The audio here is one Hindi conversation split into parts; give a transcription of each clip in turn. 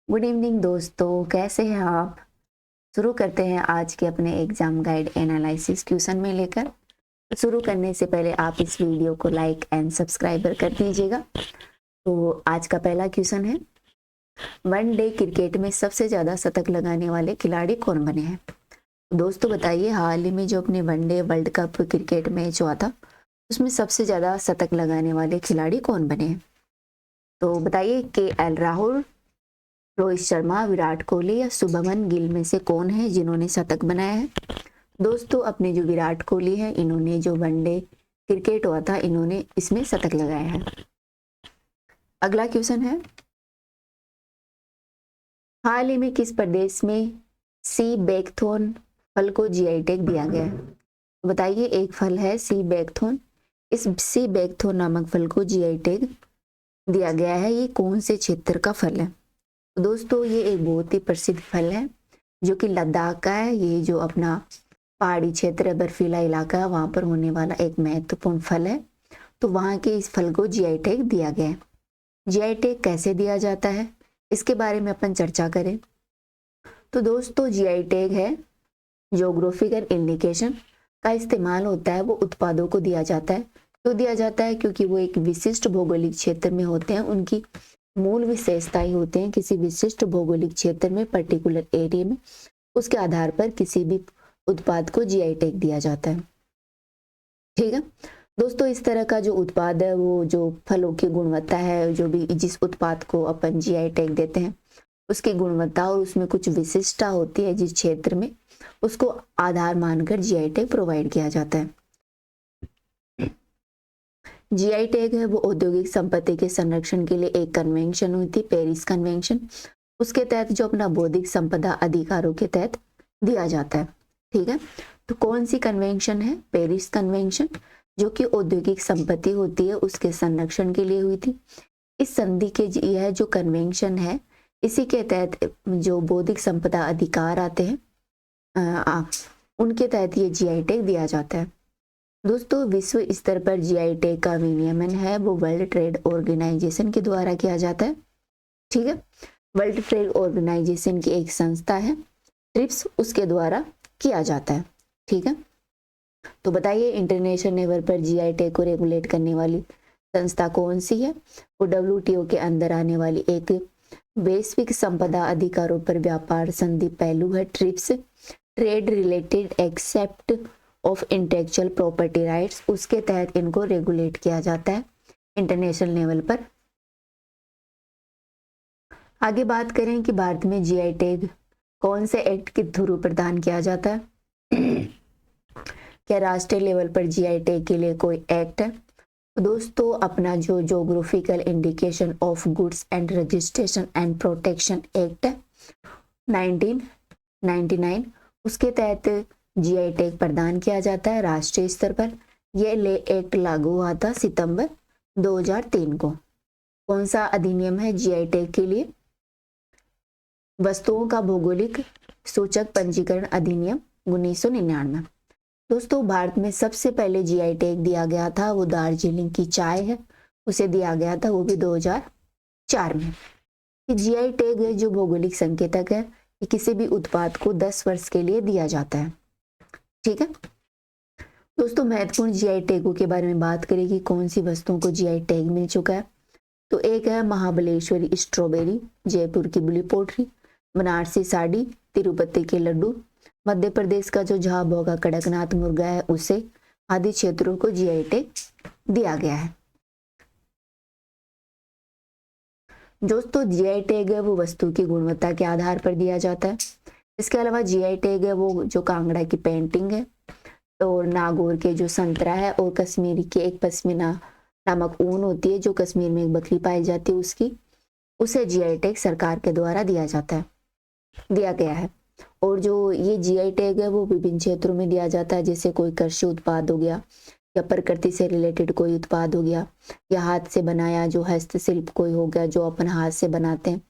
गुड इवनिंग दोस्तों, कैसे हैं आप। शुरू करते हैं आज के अपने एग्जाम गाइड एनालिसिस क्वेश्चन में लेकर। शुरू करने से पहले आप इस वीडियो को लाइक एंड सब्सक्राइबर कर दीजिएगा। तो आज का पहला क्वेश्चन है, वनडे क्रिकेट में सबसे ज़्यादा शतक लगाने वाले खिलाड़ी कौन बने हैं। दोस्तों बताइए, हाल ही में जो अपने one day world cup cricket match हुआ था उसमें सबसे ज़्यादा शतक लगाने वाले खिलाड़ी कौन बने हैं। तो बताइए, KL राहुल, रोहित शर्मा, विराट कोहली या शुभमन गिल में से कौन है जिन्होंने शतक बनाया है। दोस्तों अपने जो विराट कोहली है, इन्होंने जो वनडे क्रिकेट हुआ था इन्होंने इसमें शतक लगाया है। अगला क्वेश्चन है, हाल ही में किस प्रदेश में सी बैकथोन फल को GI टैग दिया गया है। तो बताइए, एक फल है सी बैकथोन, इस सी बैकथोन नामक फल को GI टैग दिया गया है। ये कौन से क्षेत्र का फल है। तो दोस्तों ये एक बहुत ही प्रसिद्ध फल है जो कि लद्दाख का है। ये जो अपना पहाड़ी क्षेत्र, बर्फीला इलाका है, वहाँ पर होने वाला एक महत्वपूर्ण फल है। तो वहाँ के इस फल को GI टैग दिया गया है। GI टैग कैसे दिया जाता है, इसके बारे में अपन चर्चा करें। तो दोस्तों GI टैग है ज्योग्राफिकल इंडिकेशन का इस्तेमाल होता है, वो उत्पादों को दिया जाता है। क्यों दिया जाता है, क्योंकि वो एक विशिष्ट भौगोलिक क्षेत्र में होते हैं, उनकी मूल विशेषताएं होते हैं किसी विशिष्ट भौगोलिक क्षेत्र में, पर्टिकुलर एरिया में। उसके आधार पर किसी भी उत्पाद को GI टैग दिया जाता है। ठीक है दोस्तों, इस तरह का जो उत्पाद है, वो जो फलों की गुणवत्ता है, जो भी जिस उत्पाद को अपन GI टैग देते हैं उसकी गुणवत्ता और उसमें कुछ विशिष्टता होती है जिस क्षेत्र में, उसको आधार मानकर GI टैग प्रोवाइड किया जाता है। GI टैग है वो औद्योगिक संपत्ति के संरक्षण के लिए एक कन्वेंशन हुई थी, पेरिस कन्वेंशन। उसके तहत जो अपना बौद्धिक संपदा अधिकारों के तहत दिया जाता है। ठीक है, तो कौन सी कन्वेंशन है, पेरिस कन्वेंशन, जो कि औद्योगिक संपत्ति होती है उसके संरक्षण के लिए हुई थी। इस संधि के यह जो कन्वेंशन है, इसी के तहत जो बौद्धिक संपदा अधिकार आते हैं उनके तहत ये GI टैग दिया जाता है। दोस्तों विश्व स्तर पर GI टैग का विनियमन है वो वर्ल्ड ट्रेड ऑर्गेनाइजेशन के द्वारा किया जाता है। ठीक है, वर्ल्ड ट्रेड ऑर्गेनाइजेशन की एक संस्था है ट्रिप्स, उसके द्वारा किया जाता है। ठीक है, तो बताइए इंटरनेशनल लेवल पर GI टैग को रेगुलेट करने वाली संस्था कौन सी है। वो WTO के अंदर आने वाली एक वैश्विक संपदा अधिकारों पर व्यापार संधि पहलू है trips, trade related except of intellectual property rights. उसके तहत इनको रेगुलेट किया जाता है इंटरनेशनल लेवल पर। आगे बात करें कि भारत में GI टैग कौन से एक्ट के थ्रू प्रदान किया जाता है। क्या राष्ट्रीय लेवल पर GI टैग के लिए कोई एक्ट है। दोस्तों अपना जो geographical indication of goods and registration and protection act है 1999, उसके तहत GI टैग प्रदान किया जाता है राष्ट्रीय स्तर पर। यह एक्ट लागू हुआ था सितंबर 2003 को। कौन सा अधिनियम है GI टैग के लिए, वस्तुओं का भौगोलिक सूचक पंजीकरण अधिनियम 1999। दोस्तों भारत में सबसे पहले GI टैग दिया गया था वो दार्जिलिंग की चाय है, उसे दिया गया था, वो भी 2004 में। GI टैग जो भौगोलिक संकेतक है, ये किसी भी उत्पाद को 10 वर्ष के लिए दिया जाता है। ठीक है दोस्तों, महत्वपूर्ण GI टैगों के बारे में बात करें कि कौन सी वस्तुओं को GI टैग मिल चुका है। तो एक है महाबलेश्वरी स्ट्रॉबेरी, जयपुर की ब्लू पोट्री, बनारसी साड़ी, तिरुपति के लड्डू, मध्य प्रदेश का जो झाबुआ कड़कनाथ मुर्गा है उसे, आदि क्षेत्रों को GI टैग दिया गया है। दोस्तों GI टैग है वो वस्तु की गुणवत्ता के आधार पर दिया जाता है। इसके अलावा GI टैग है वो जो कांगड़ा की पेंटिंग है और नागौर के जो संतरा है और कश्मीरी के एक पश्मीना नामक ऊन होती है जो कश्मीर में एक बकरी पाई जाती है उसकी, उसे GI टैग सरकार के द्वारा दिया गया है। और जो ये GI टैग है वो विभिन्न क्षेत्रों में दिया जाता है, जैसे कोई कृषि उत्पाद हो गया या प्रकृति से रिलेटेड कोई उत्पाद हो गया, या हाथ से बनाया जो हस्तशिल्प कोई हो गया जो अपन हाथ से बनाते हैं,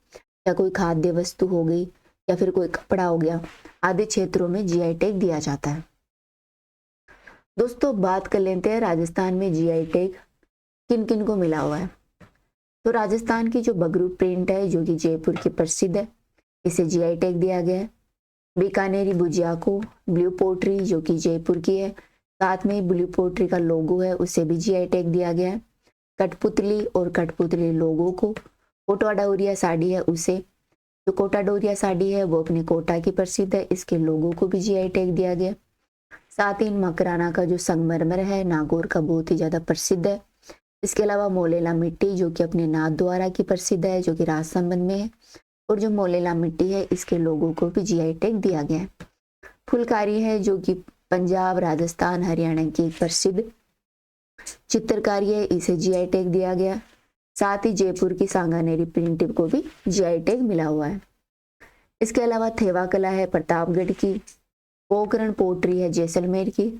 या कोई खाद्य वस्तु हो गई, या फिर कोई कपड़ा हो गया, आदि क्षेत्रों में GI टैग दिया जाता है। दोस्तों बात कर लेते हैं राजस्थान में GI टैग किन किन को मिला हुआ है। तो राजस्थान की जो बगरू प्रिंट है जो कि जयपुर की प्रसिद्ध है, इसे जीआई टैग दिया गया है। बीकानेरी भुजिया को ब्लू पोट्री जो कि जयपुर की है, साथ में ब्लू पोट्री का लोगो है उसे भी जीआई टैग दिया गया है। कठपुतली और कठपुतली लोगो को कोटा डोरिया साड़ी है उसे, जो कोटा डोरिया साड़ी है वो अपने कोटा की प्रसिद्ध है, इसके लोगो को भी जीआई टैग दिया गया। साथ ही मकराना का जो संगमरमर है नागौर का बहुत ही ज्यादा प्रसिद्ध है। इसके अलावा मोलेला मिट्टी जो कि अपने नाथ द्वारा की प्रसिद्ध है, जो कि राजसमंद में है, और जो मोलेला मिट्टी है इसके लोगों को भी जीआई टैग दिया गया है। फुलकारी है जो कि पंजाब, राजस्थान, हरियाणा की प्रसिद्ध चित्रकारी है, इसे जीआई टैग दिया गया। साथ ही जयपुर की सांगानेरी प्रिंट को भी जीआई टैग मिला हुआ है। इसके अलावा थेवा कला है प्रतापगढ़ की, पोकरण पोट्री है जैसलमेर की,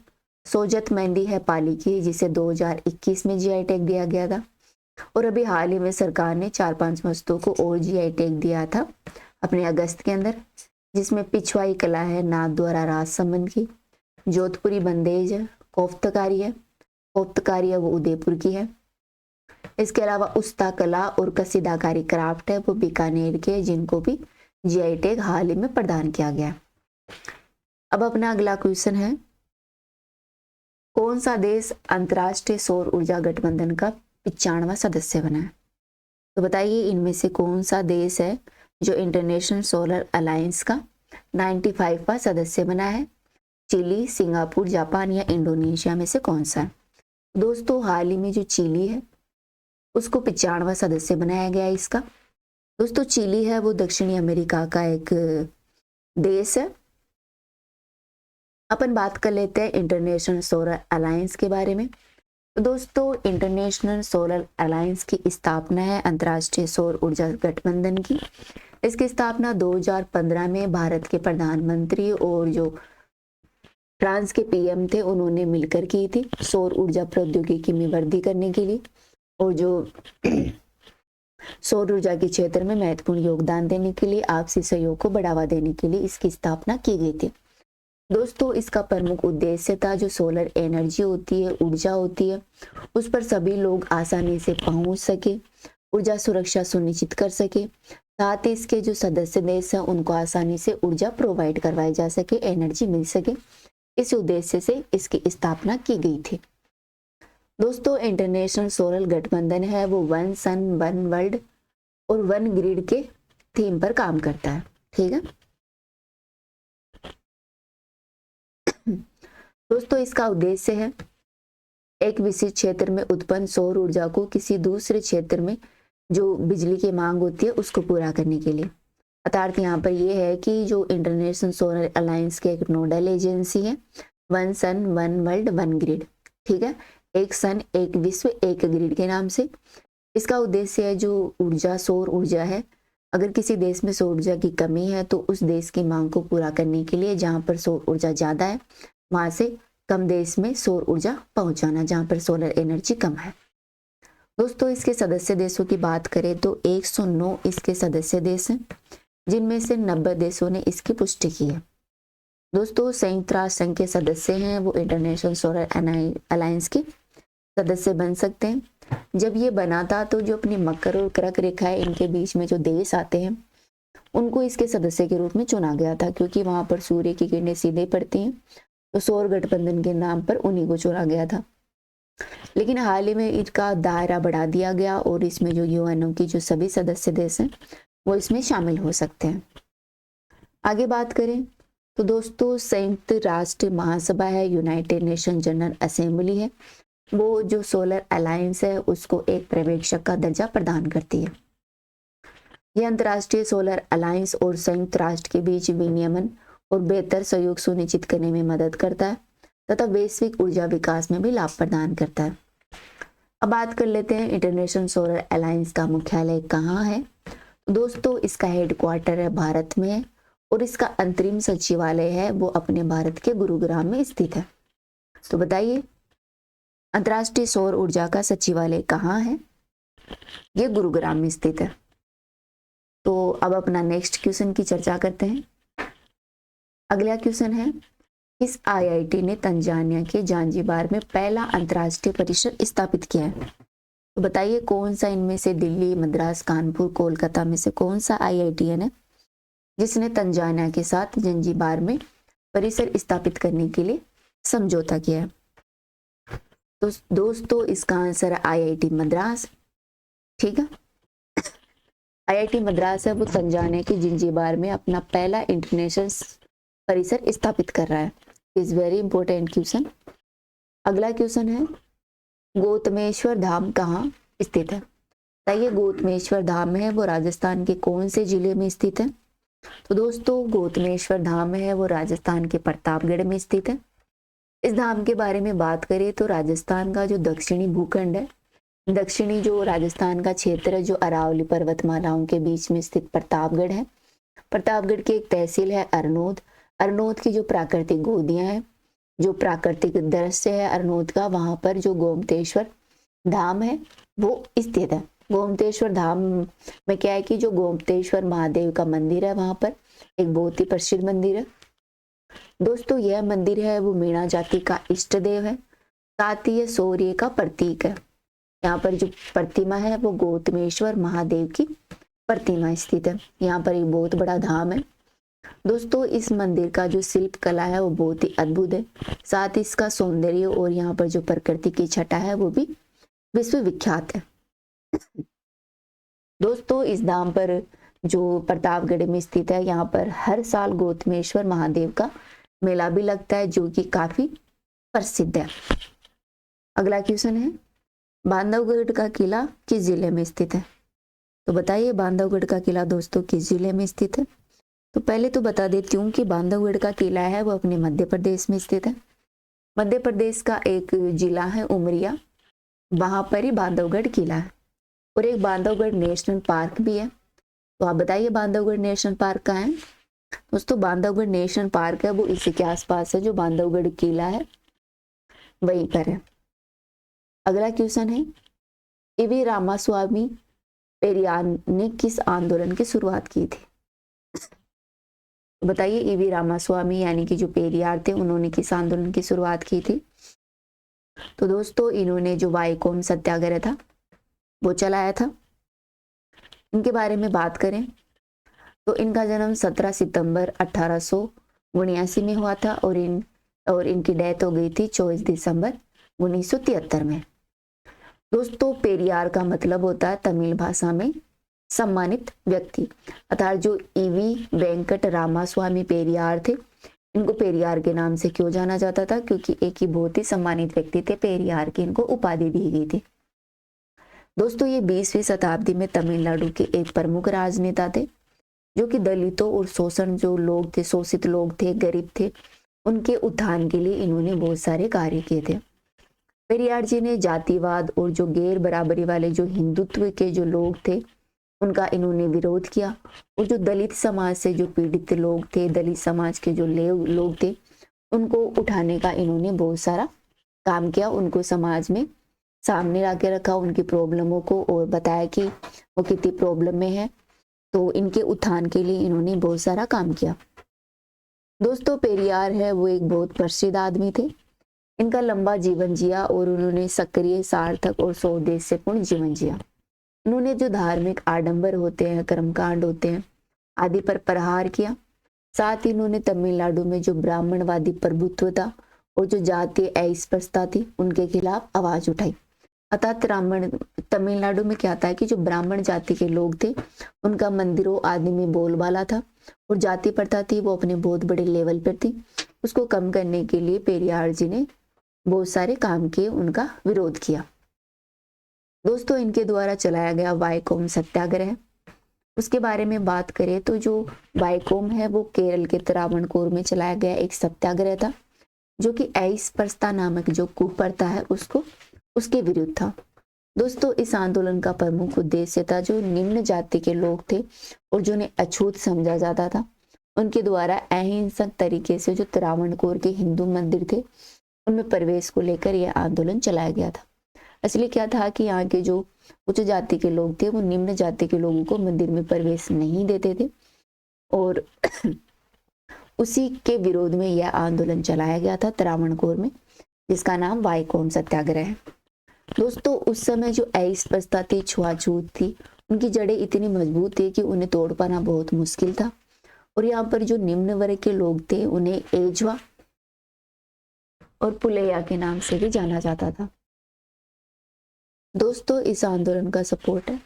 सोजत मेहंदी है पाली की जिसे 2021 में जीआई टैग दिया गया था, और अभी हाल ही में सरकार ने 4-5 वस्तुओं को और जीआई टैग दिया था अपने अगस्त के अंदर, जिसमें पिछवाई कला है नाथ द्वारा राजसमंद की, जोधपुरी बंदेज है, कोफ्तकारी है वो उदयपुर की है। इसके अलावा उस्ता कला और कसीदाकारी क्राफ्ट है वो बीकानेर के, जिनको भी जीआई टैग हाल ही में प्रदान किया गया। अब अपना अगला क्वेश्चन है, कौन सा देश अंतर्राष्ट्रीय सौर ऊर्जा गठबंधन का 95वां सदस्य बना है? तो बताइए इनमें से कौन सा देश है जो इंटरनेशनल सोलर अलायंस का 95वां सदस्य बना है? चिली, सिंगापुर, जापान या इंडोनेशिया में से कौन सा है? दोस्तों हाल ही में जो चिली है उसको 95वां सदस्य बनाया गया है इसका। दोस्तों चिली है वो दक्षिणी अमेरिका का एक देश है। अपन बात कर लेते हैं इंटरनेशनल सोलर अलायंस के बारे में। तो दोस्तों इंटरनेशनल सोलर अलायंस की स्थापना है अंतर्राष्ट्रीय सौर ऊर्जा गठबंधन की। इसकी स्थापना 2015 में भारत के प्रधानमंत्री और जो फ्रांस के पीएम थे उन्होंने मिलकर की थी, सौर ऊर्जा प्रौद्योगिकी में वृद्धि करने के लिए और जो सौर ऊर्जा के क्षेत्र में महत्वपूर्ण योगदान देने के लिए, आपसी सहयोग को बढ़ावा देने के लिए इसकी स्थापना की गई थी। दोस्तों इसका प्रमुख उद्देश्य था जो सोलर एनर्जी होती है, ऊर्जा होती है, उस पर सभी लोग आसानी से पहुंच सके, ऊर्जा सुरक्षा सुनिश्चित कर सके, साथ ही इसके जो सदस्य देश हैं उनको आसानी से ऊर्जा प्रोवाइड करवाई जा सके, एनर्जी मिल सके। इस उद्देश्य से इसकी स्थापना की गई थी। दोस्तों इंटरनेशनल सोलर गठबंधन है वो वन सन वन वर्ल्ड और वन ग्रिड के थीम पर काम करता है। ठीक है दोस्तों, इसका उद्देश्य है एक विशेष क्षेत्र में उत्पन्न सौर ऊर्जा को किसी दूसरे क्षेत्र में जो बिजली की मांग होती है उसको पूरा करने के लिए। अर्थात यहाँ पर यह है कि जो इंटरनेशनल सोलर अलायंस की एक नोडल एजेंसी है, one sun one world one grid. ठीक है, एक सन एक विश्व एक ग्रिड के नाम से। इसका उद्देश्य है जो ऊर्जा सौर ऊर्जा है, अगर किसी देश में सौर ऊर्जा की कमी है तो उस देश की मांग को पूरा करने के लिए जहाँ पर सौर ऊर्जा ज्यादा है वहां से कम देश में सौर ऊर्जा पहुंचाना जहां पर सोलर एनर्जी कम है। दोस्तों इसके सदस्य देशों की बात करें तो 109 इसके सदस्य देश हैं, जिनमें से 90 देशों ने इसकी पुष्टि की है। दोस्तों संयुक्त राष्ट्र संघ के सदस्य हैं वो इंटरनेशनल सोलर अलायंस के सदस्य बन सकते हैं। जब ये बना था तो जो अपनी मकर और कर्क रेखा है इनके बीच में जो देश आते हैं उनको इसके सदस्य के रूप में चुना गया था, क्योंकि वहां पर सूर्य की किरणें सीधे पड़ती हैं, तो सौर गठबंधन के नाम पर उन्हीं को चुना गया था। लेकिन हाल ही में इसका दायरा बढ़ा दिया गया और इसमें जो यूएनओ की जो सभी सदस्य देश हैं वो इसमें शामिल हो सकते हैं। आगे बात करें तो दोस्तों संयुक्त राष्ट्र महासभा है, यूनाइटेड नेशन जनरल असेंबली है, वो जो सोलर अलायंस है उसको एक पर्यवेक्षक का दर्जा प्रदान करती है। यह अंतर्राष्ट्रीय सोलर अलायंस और संयुक्त राष्ट्र के बीच विनियमन और बेहतर सहयोग सुनिश्चित करने में मदद करता है तथा वैश्विक ऊर्जा विकास में भी लाभ प्रदान करता है। अब बात कर लेते हैं इंटरनेशनल सोलर अलायंस का मुख्यालय कहाँ है। दोस्तों इसका हेडक्वार्टर है भारत में है और इसका अंतरिम सचिवालय है वो अपने भारत के गुरुग्राम में स्थित है। तो बताइए अंतर्राष्ट्रीय सौर ऊर्जा का सचिवालय कहाँ है? ये गुरुग्राम में स्थित है। तो अब अपना नेक्स्ट क्वेश्चन की चर्चा करते हैं। अगला क्वेश्चन है, इस आईआईटी ने तंजानिया के जांजिबार में पहला अंतर्राष्ट्रीय परिसर स्थापित किया है। तो बताइए कौन सा इनमें से दिल्ली, मद्रास, कानपुर, कोलकाता में से कौन सा IITN है जिसने तंजानिया के साथ जंजीबार में परिसर स्थापित करने के लिए समझौता किया है? तो दोस्तों इसका आंसर है IIT मद्रास। ठीक है, IIT मद्रास है वो तंजानिया के जिंजीबार में अपना पहला इंटरनेशनल परिसर स्थापित कर रहा है। Is very important question. अगला क्वेश्चन है गौतमेश्वर धाम कहाँ स्थित है? बताइए गौतमेश्वर धाम है वो राजस्थान के कौन से जिले में स्थित है? तो दोस्तों गौतमेश्वर धाम है वो राजस्थान के प्रतापगढ़ में स्थित है। इस धाम के बारे में बात करें तो राजस्थान का जो दक्षिणी भूखंड है, दक्षिणी जो राजस्थान का क्षेत्र है जो अरावली पर्वतमालाओं के बीच में स्थित प्रतापगढ़ है। प्रतापगढ़ की एक तहसील है अरनोद। अरनोद की जो प्राकृतिक गोदियां हैं, जो प्राकृतिक दृश्य है अरनोद का, वहां पर जो गोमतेश्वर धाम है वो स्थित है। गोमतेश्वर धाम में क्या है कि जो गोमतेश्वर महादेव का मंदिर है वहां पर एक बहुत ही प्रसिद्ध मंदिर है। दोस्तों यह मंदिर है वो मीणा जाति का इष्ट देव है, साथ ही यह शौर्य का प्रतीक है। यहाँ पर जो प्रतिमा है वो गौतमेश्वर महादेव की प्रतिमा स्थित है। यहाँ पर एक बहुत बड़ा धाम है। दोस्तों इस मंदिर का जो शिल्प कला है वो बहुत ही अद्भुत है, साथ ही इसका सौंदर्य और यहाँ पर जो प्रकृति की छटा है वो भी विश्व विख्यात है। दोस्तों इस धाम पर जो प्रतापगढ़ में स्थित है यहाँ पर हर साल गौतमेश्वर महादेव का मेला भी लगता है जो कि काफी प्रसिद्ध है। अगला क्वेश्चन है बांधवगढ़ का किला किस जिले में स्थित है? तो बताइए बांधवगढ़ का किला दोस्तों किस जिले में स्थित है? तो पहले तो बता देती हूँ कि बांधवगढ़ का किला है वो अपने मध्य प्रदेश में स्थित है। मध्य प्रदेश का एक जिला है उमरिया, वहां पर ही बांधवगढ़ किला है। और एक बांधवगढ़ नेशनल पार्क भी है। तो आप बताइए बांधवगढ़ नेशनल पार्क कहाँ है? दोस्तों बांधवगढ़ नेशनल पार्क है वो इसी के आसपास है, जो बांधवगढ़ किला है वहीं पर है। अगला क्वेश्चन है ईवी रामास्वामी पेरियार ने किस आंदोलन की शुरुआत की थी? तो बताइए ईवी रामास्वामी यानी कि जो पेरियार थे उन्होंने किस आंदोलन की शुरुआत की थी? तो दोस्तों इन्होंने जो वाईकोम सत्याग्रह था वो चलाया था। इनके बारे में बात करें तो इनका जन्म 17 सितंबर 1879 में हुआ था और इनकी डेथ हो गई थी 24 दिसंबर 1973 में। दोस्तों पेरियार का मतलब होता है तमिल भाषा में सम्मानित व्यक्ति, अर्थात जो ईवी वेंकट रामास्वामी पेरियार थे इनको पेरियार के नाम से क्यों जाना जाता था? क्योंकि एक ही बहुत ही सम्मानित व्यक्ति थे पेरियार की, इनको उपाधि दी गई थी। दोस्तों ये 20वीं शताब्दी में तमिलनाडु के एक प्रमुख राजनेता थे जो कि दलितों और शोषण जो लोग थे, शोषित लोग थे, गरीब थे, उनके उत्थान के लिए इन्होंने बहुत सारे कार्य किए थे। पेरियार जी ने जातिवाद और जो गैर बराबरी वाले जो हिंदुत्व के जो लोग थे उनका इन्होंने विरोध किया। और जो दलित समाज से जो पीड़ित लोग थे, दलित समाज के जो लोग थे उनको उठाने का इन्होंने बहुत सारा काम किया। उनको समाज में सामने ला के रखा, उनकी प्रॉब्लमों को, और बताया कि वो कितनी प्रॉब्लम में है। तो इनके उत्थान के लिए इन्होंने बहुत सारा काम किया। दोस्तों पेरियार है वो एक बहुत प्रसिद्ध आदमी थे। इनका लंबा जीवन जिया और उन्होंने सक्रिय, सार्थक और सौदेश्यपूर्ण जीवन जिया। उन्होंने जो धार्मिक आडंबर होते हैं, कर्मकांड होते हैं आदि पर प्रहार किया। साथ ही इन्होंने तमिलनाडु में जो ब्राह्मणवादी प्रभुत्व था और जो जातीय अस्पृश्यता थी उनके खिलाफ आवाज उठाई। अर्थात तमिलनाडु में क्या था कि जो ब्राह्मण जाति के लोग थे उनका मंदिरों आदि में बोलबाला था और जाति प्रथा थी वो अपने बहुत बड़े लेवल पर थी। उसको कम करने के लिए पेरियार जी ने बहुत सारे काम किए, उनका विरोध किया। दोस्तों इनके द्वारा चलाया गया वाईकोम सत्याग्रह, उसके बारे में बात करें तो जो वाईकोम है वो केरल के त्रावणकोर में चलाया गया एक सत्याग्रह था जो कि अस्पृश्यता नामक जो कुप्रथा है उसके विरुद्ध था। दोस्तों इस आंदोलन का प्रमुख उद्देश्य था जो निम्न जाति के लोग थे और जिन्हें अछूत समझा जाता था उनके द्वारा अहिंसक तरीके से जो त्रावणकोर के हिंदू मंदिर थे उनमें प्रवेश को लेकर यह आंदोलन चलाया गया था। असली क्या था कि यहाँ के जो उच्च जाति के लोग थे वो निम्न जाति के लोगों को मंदिर में प्रवेश नहीं देते थे और उसी के विरोध में यह आंदोलन चलाया गया था त्रावणकोर में, जिसका नाम वाईकोम सत्याग्रह है। दोस्तों उस समय जो अस्पृश्यता थी, छुआछूत थी, उनकी जड़ें इतनी मजबूत थी कि उन्हें तोड़ पाना बहुत मुश्किल था। और यहाँ पर जो निम्न वर्ग के लोग थे उन्हें एजवा और पुलैया के नाम से भी जाना जाता था। दोस्तों इस आंदोलन का सपोर्ट है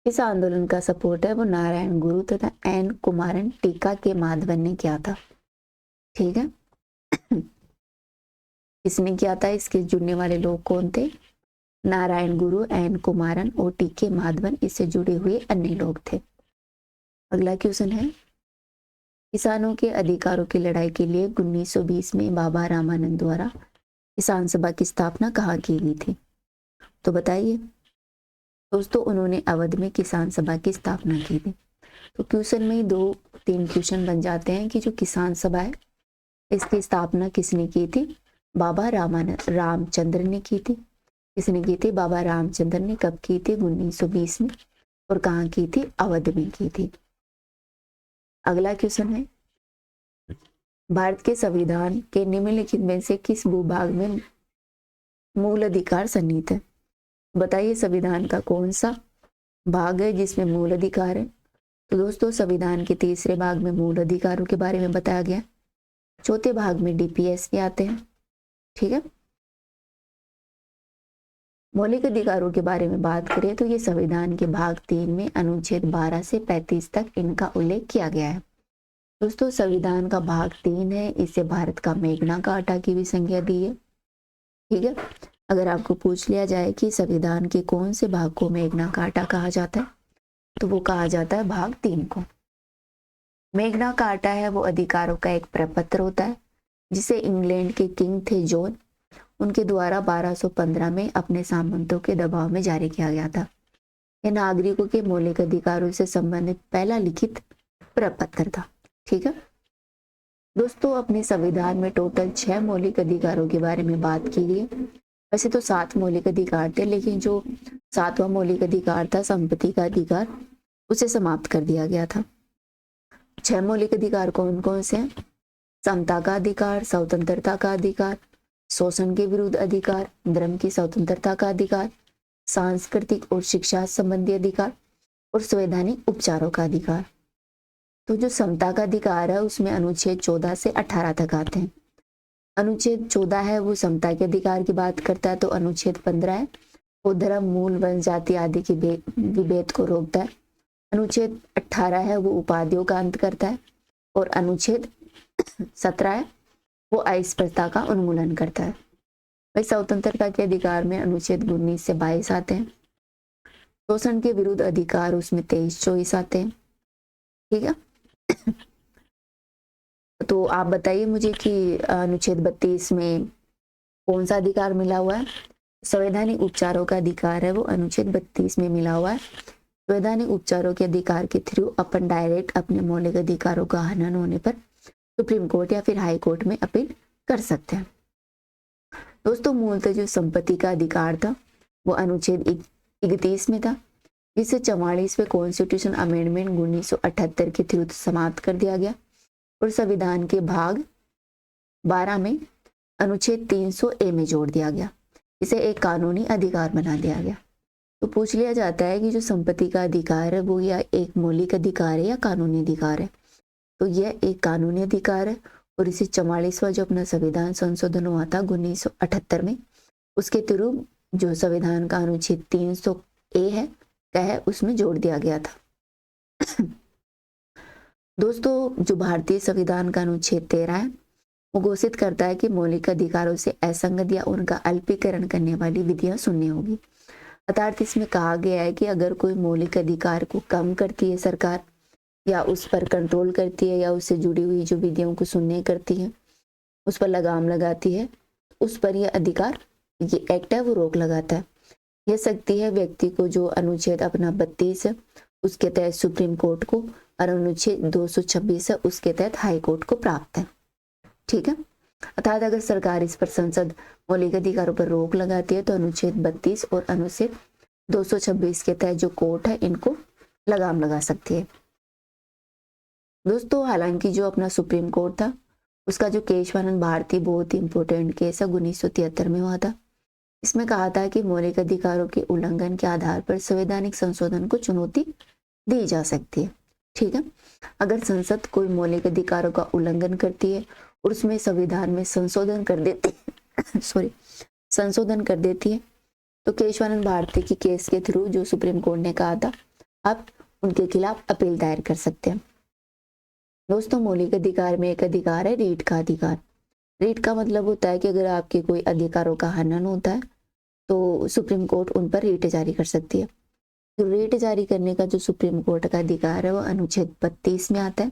इस आंदोलन का सपोर्ट है वो नारायण गुरु तथा एन कुमारन टीका के माधवन ने किया था। ठीक है। किसने किया था? इसके जुड़ने वाले लोग कौन थे? नारायण गुरु, एन कुमारन और टीके माधवन, इससे जुड़े हुए अन्य लोग थे। अगला क्वेश्चन है, किसानों के अधिकारों की लड़ाई के लिए 1920 में बाबा रामानंद द्वारा किसान सभा की स्थापना कहाँ की गई थी? तो बताइए। दोस्तों उन्होंने अवध में किसान सभा की स्थापना की थी। तो क्वेश्चन में 2-3 क्वेश्चन बन जाते हैं कि जो किसान सभा है इसकी स्थापना किसने की थी? बाबा रामचंद्र ने की थी। किसने की थी? बाबा रामचंद्र ने। कब की थी? 1920 में। और कहाँ की थी? अवध में की थी। अगला क्वेश्चन है, भारत के संविधान के निम्नलिखित में से किस भूभाग में मूल अधिकार सन्निहित है? बताइए संविधान का कौन सा भाग है जिसमें मूल अधिकार है? तो दोस्तों संविधान के तीसरे भाग में मूल अधिकारों के बारे में बताया गया। चौथे भाग में डीपीएस भी आते हैं। ठीक है। मौलिक अधिकारों के बारे में बात करें तो ये संविधान के भाग 3 में अनुच्छेद 12 से 35 तक इनका उल्लेख किया गया है। दोस्तों संविधान का भाग 3 है, इसे भारत का मेघना कार्टा की भी संज्ञा दी है। ठीक है। अगर आपको पूछ लिया जाए कि संविधान के कौन से भाग को मेघना कार्टा कहा जाता है तो वो कहा जाता है भाग 3 को। मेघना कार्टा है वो अधिकारों का एक प्रपत्र होता है जिसे इंग्लैंड के किंग थे जॉन, उनके द्वारा 1215 में अपने सामंतों के दबाव में जारी किया गया था। यह नागरिकों के मौलिक अधिकारों से संबंधित पहला लिखित प्रपत्र था। ठीक है। दोस्तों अपने संविधान में टोटल 6 मौलिक अधिकारों के बारे में बात की गई है। वैसे तो 7 मौलिक अधिकार थे, लेकिन जो 7वां मौलिक अधिकार था संपत्ति का अधिकार, उसे समाप्त कर दिया गया था। 6 मौलिक अधिकार कौन कौन से हैं? समता का अधिकार, स्वतंत्रता का अधिकार, शोषण के विरुद्ध अधिकार, धर्म की स्वतंत्रता का अधिकार, सांस्कृतिक और शिक्षा संबंधी अधिकार और संवैधानिक उपचारों का अधिकार। तो जो समता का अधिकार है उसमें अनुच्छेद 14 से 18 तक आते हैं। अनुच्छेद 14 है वो समता के अधिकार की बात करता है, तो अनुच्छेद 15 है वो धर्म, मूल, वंश, जाति आदि के विभेद को रोकता है। अनुच्छेद 18 है वो उपाधियों का अंत करता है और अनुच्छेद 17 है वो अस्पृश्यता का उन्मूलन करता है। वही स्वतंत्रता के अधिकार में अनुच्छेद 19 से 22 आते हैं। शोषण के विरुद्ध अधिकार उसमें 23-24 आते हैं। ठीक है। तो आप बताइए मुझे कि अनुच्छेद 32 में कौन सा अधिकार मिला हुआ है? संवैधानिक उपचारों का अधिकार है वो अनुच्छेद 32 में मिला हुआ है। संवैधानिक उपचारों के अधिकार के थ्रू अपन डायरेक्ट अपने मौलिक अधिकारों का हनन होने पर सुप्रीम कोर्ट या फिर हाई कोर्ट में अपील कर सकते हैं। दोस्तों मूलतः जो संपत्ति का अधिकार था वो अनुच्छेद 31 में था, जिसे 44वें कॉन्स्टिट्यूशन अमेंडमेंट 1978 के थ्रू समाप्त कर दिया गया और संविधान के भाग 12 में अनुच्छेद 300A में जोड़ दिया गया। इसे एक कानूनी अधिकार बना दिया गया। तो पूछ लिया जाता है कि जो संपत्ति का अधिकार है वो या एक मौलिक अधिकार है या कानूनी अधिकार है? तो यह एक कानूनी अधिकार है और इसे 44वां जो अपना संविधान संशोधन हुआ था 1978 में, उसके थ्रू जो संविधान का अनुच्छेद 300A है कह उसमें जोड़ दिया गया था। दोस्तों जो भारतीय संविधान का अनुच्छेद 13 है वो घोषित करता है कि मौलिक अधिकारों से असंगत या उनका अल्पीकरण करने वाली विधियां सुननी होगी। अर्थात इसमें कहा गया है कि अगर कोई मौलिक अधिकार को कम करती है सरकार या उस पर कंट्रोल करती है या उससे जुड़ी हुई जो विधियों को सुनने करती है, उस पर लगाम लगाती है, उस पर यह अधिकार, ये एक्ट है वो रोक लगाता है। यह शक्ति है व्यक्ति को जो अनुच्छेद अपना 32 है उसके तहत सुप्रीम कोर्ट को और अनुच्छेद 226 है उसके तहत हाई कोर्ट को प्राप्त है। ठीक है। अर्थात अगर सरकार इस पर संसद मौलिक अधिकारों पर रोक लगाती है तो अनुच्छेद 32 और अनुच्छेद 226 के तहत जो कोर्ट है इनको लगाम लगा सकती है। दोस्तों हालांकि जो अपना सुप्रीम कोर्ट था उसका जो केशवानंद भारती बहुत ही इंपॉर्टेंट केस है 1973 में हुआ था। इसमें कहा था कि मौलिक अधिकारों के उल्लंघन के आधार पर संवैधानिक संशोधन को चुनौती दी जा सकती है। ठीक है, अगर संसद कोई मौलिक अधिकारों का उल्लंघन करती है और उसमें संविधान में संशोधन कर देती है संशोधन कर देती है तो केशवानंद भारती की केस के थ्रू जो सुप्रीम कोर्ट ने कहा था आप उनके खिलाफ अपील दायर कर सकते हैं। दोस्तों मौलिक अधिकार में एक अधिकार है रीट का अधिकार। रीट का मतलब होता है कि अगर आपके कोई अधिकारों का हनन होता है तो सुप्रीम कोर्ट उन पर रीट जारी कर सकती है। तो रीट जारी करने का जो सुप्रीम कोर्ट का अधिकार है वो अनुच्छेद 32 में आता है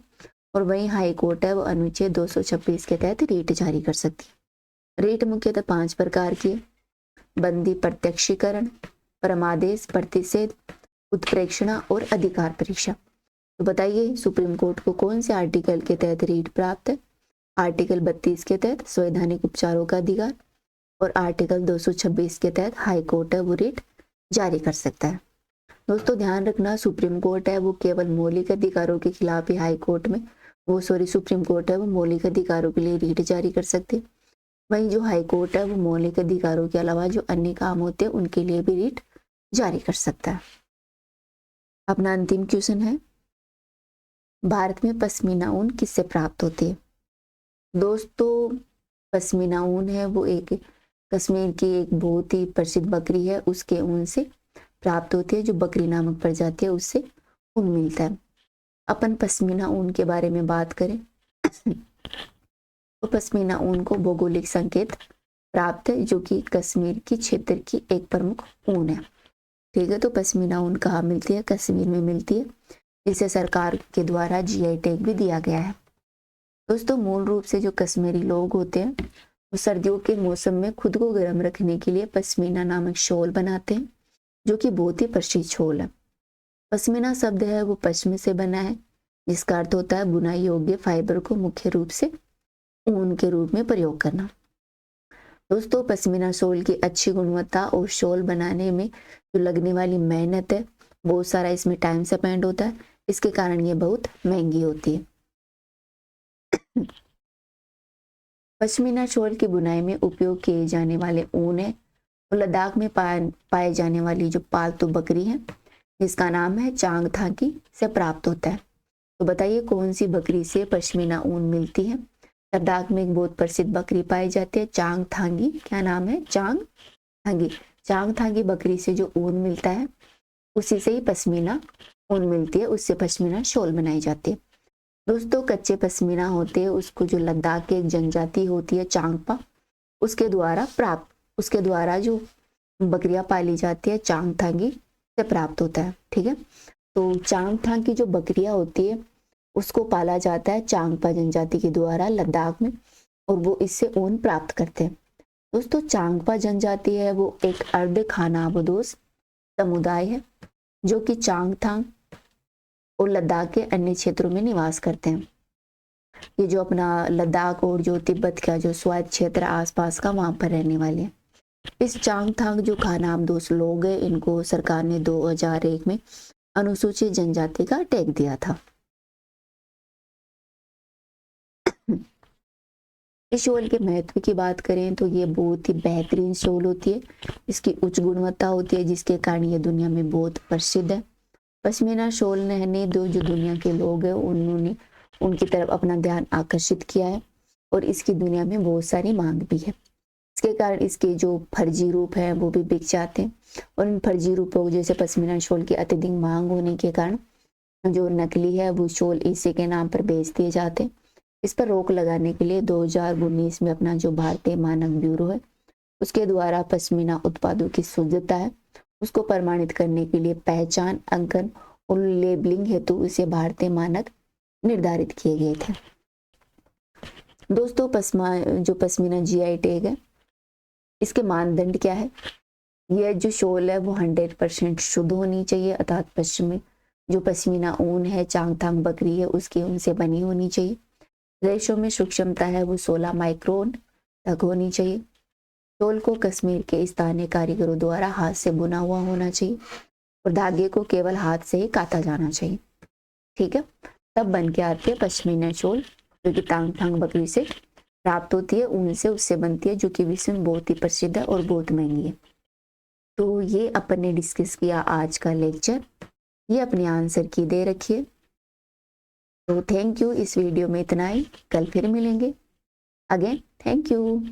और वहीं हाई कोर्ट है वो अनुच्छेद 226 के तहत रीट जारी कर सकती है। रीट मुख्यतः 5 प्रकार की है: बंदी प्रत्यक्षीकरण, परमादेश, प्रतिषेध, उत्प्रेक्षणा और अधिकार परीक्षा। तो बताइए सुप्रीम कोर्ट को कौन से आर्टिकल के तहत रीट प्राप्त है? आर्टिकल 32 के तहत संवैधानिक उपचारों का अधिकार और आर्टिकल 226 के तहत हाई कोर्ट है वो रीट जारी कर सकता है। दोस्तों ध्यान रखना सुप्रीम कोर्ट है वो केवल मौलिक अधिकारों के खिलाफ ही हाई कोर्ट में सुप्रीम कोर्ट है वो मौलिक अधिकारों के लिए रीट जारी कर सकते। वहीं जो हाई कोर्ट है वो मौलिक अधिकारों के अलावा जो अन्य काम होते हैं उनके लिए भी रीट जारी कर सकता है। अपना अंतिम क्वेश्चन है, भारत में पश्मीना ऊन किससे प्राप्त होती है? दोस्तों पश्मीना ऊन है वो एक कश्मीर की एक बहुत ही प्रसिद्ध बकरी है उसके ऊन से प्राप्त होती है। जो बकरी नामक प्रजाति है उससे ऊन मिलता है। अपन पश्मीना ऊन के बारे में बात करें तो पश्मीना ऊन को भौगोलिक संकेत प्राप्त है जो कि कश्मीर की क्षेत्र की एक प्रमुख ऊन है। ठीक है, तो पश्मीना ऊन कहाँ मिलती है? कश्मीर में मिलती है, जिसे सरकार के द्वारा जीआई टैग भी दिया गया है। दोस्तों मूल रूप से जो कश्मीरी लोग होते हैं वो सर्दियों के मौसम में खुद को गर्म रखने के लिए पश्मीना नामक शॉल बनाते हैं जो कि बहुत ही प्रसिद्ध शॉल है। पश्मीना शब्द है वो पश्म से बना है जिसका अर्थ होता है बुनाई योग्य फाइबर को मुख्य रूप से ऊन के रूप में प्रयोग करना। दोस्तों पश्मीना शॉल की अच्छी गुणवत्ता और शॉल बनाने में जो लगने वाली मेहनत है बहुत सारा इसमें टाइम स्पेंड होता है, इसके कारण ये बहुत महंगी होती है। पश्मीना शॉल की बुनाई में उपयोग किए जाने वाले ऊन है वो लद्दाख में पाए जाने वाली जो पालतू बकरी है जिसका नाम है चांगथांगी से प्राप्त होता है। तो बताइए कौन सी बकरी से पश्मीना ऊन मिलती है? लद्दाख में एक बहुत प्रसिद्ध बकरी पाई जाती है चांगथांगी। क्या नाम है? चांगथांगी। चांगथांगी बकरी से जो ऊन मिलता है उसी से ही पश्मीना ऊन मिलती है, उससे पश्मीना शॉल बनाई जाती है। दोस्तों कच्चे पश्मीना होते हैं उसको जो लद्दाख की एक जनजाति होती है चांगपा उसके द्वारा जो बकरियां पाली जाती है चांगथांगी से प्राप्त होता है। ठीक है, तो चांगथांग की जो बकरियां होती है उसको पाला जाता है चांगपा जनजाति के द्वारा लद्दाख में और वो इससे ऊन प्राप्त करते हैं। दोस्तों चांगपा जनजाति है वो एक अर्ध खानाबदोश समुदाय है जो कि चांगथांग और लद्दाख के अन्य क्षेत्रों में निवास करते हैं। ये जो अपना लद्दाख और जो तिब्बत का जो स्वायत्त क्षेत्र आसपास का वहां पर रहने वाले हैं। इस चांगथांग जो खानाबदोश लोग हैं इनको सरकार ने 2001 में अनुसूचित जनजाति का टैग दिया था। इस शॉल के महत्व की बात करें तो ये बहुत ही बेहतरीन शॉल होती है, इसकी उच्च गुणवत्ता होती है जिसके कारण ये दुनिया में बहुत प्रसिद्ध है। पश्मीना शॉल ने जो दुनिया के लोग हैं उन्होंने उनकी तरफ अपना ध्यान आकर्षित किया है और इसकी दुनिया में बहुत सारी मांग भी है। इसके कारण इसके जो फर्जी रूप हैं वो भी बिक जाते हैं और इन फर्जी रूपों जैसे पश्मीना शॉल की अत्यधिक मांग होने के कारण जो नकली है वो शॉल इसी के नाम पर बेच दिए जाते हैं। इस पर रोक लगाने के लिए 2019 में अपना जो भारतीय मानक ब्यूरो है उसके द्वारा पश्मीना उत्पादों की शुद्धता है उसको प्रमाणित करने के लिए पहचान, अंकन और लेबलिंग हेतु इसे भारतीय मानक निर्धारित किए गए थे। दोस्तों पश्मीना जीआई टैग है इसके मानदंड क्या है? यह जो शॉल है वो 100% शुद्ध होनी चाहिए अर्थात जो पश्मीना ऊन है चांगथांग बकरी है उसकी ऊन से बनी होनी चाहिए। रेशों में सूक्ष्मता है वो 16 माइक्रोन तक होनी चाहिए। शॉल को कश्मीर के स्थानीय कारीगरों द्वारा हाथ से बुना हुआ होना चाहिए और धागे को केवल हाथ से ही काता जाना चाहिए। ठीक है, तब बन के आती है पश्मीना शॉल, जो कि तांग बकरी से प्राप्त होती है, ऊन से उससे बनती है, जो कि विश्व में बहुत ही प्रसिद्ध है और बहुत महंगी है। तो ये अपन ने डिस्कस किया आज का लेक्चर, ये अपने आंसर की दे रखिए। तो थैंक यू, इस वीडियो में इतना ही, कल फिर मिलेंगे। Again thank you.